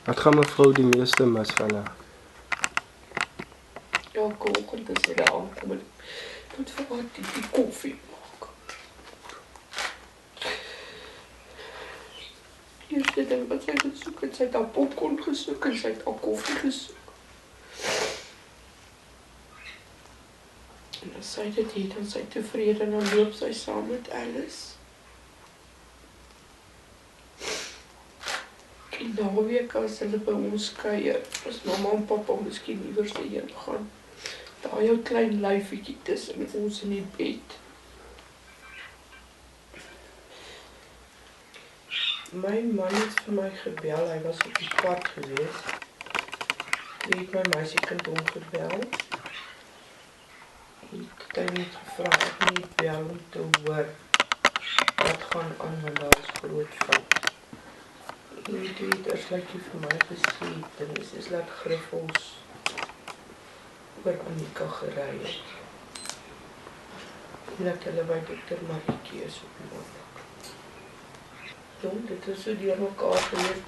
Wat gaan mevrou die meeste mis van haar? Elke oggend as sy daar aankom en ek moet vir haar die koffie maak. Die eerste ding wat sy gesoek het, sy het haar popcorn gesoek en sy het haar koffie gesoek. En as sy dit het, dan sy tevrede en dan loop sy saam met Alice. Die naweek as hulle by ons kuier, as mamma en pappa miskien iewers heen gaan, daar jou klein lyfietjie tussen ons in die bed. My man het vir my gebel, hy was op die pad gewees. Toe het my meisiekind hom gebel. En toe het hy net gevra, ek moet bel om te hoor wat gaan aan, want daar is groot fout. En toe het Ursulaatjie vir my gesê, en is laat Griffels oor Annika gery het. En dat hulle by dokter Marietjie is op die maandag. Jong, dit is so deur mekaar gewees.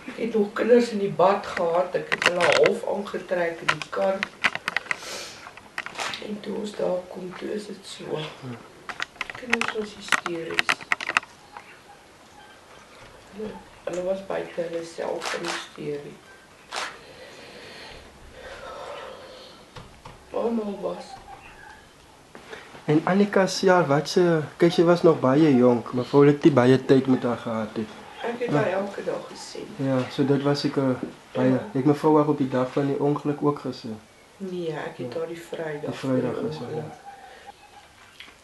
Ek het nog kinders in die bad gehad, ek het hulle half aangetrek in die kar. En toe ons daar kom, toe is dit so. Kinders was hysteries. Hulle was buite hulle self in hysterie. Almal was. En Annika self, wat sy, kyk sy was nog baie jonk, mevrou het nie baie tyd met haar gehad het. Ek het haar elke dag gesien. Ja, so dit was seker baie. Ek mevrou haar op die dag van die ongeluk ook gesien. Nee, ek het haar die Vrydag. Die Vrydag gesien, ja.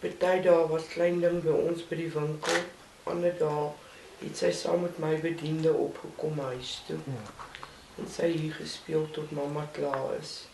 Party dae was klein ding by ons by die winkel. Ander dae het sy saam met my bediende opgekom huis toe. Ja. En sy hier gespeel tot mamma klaar is.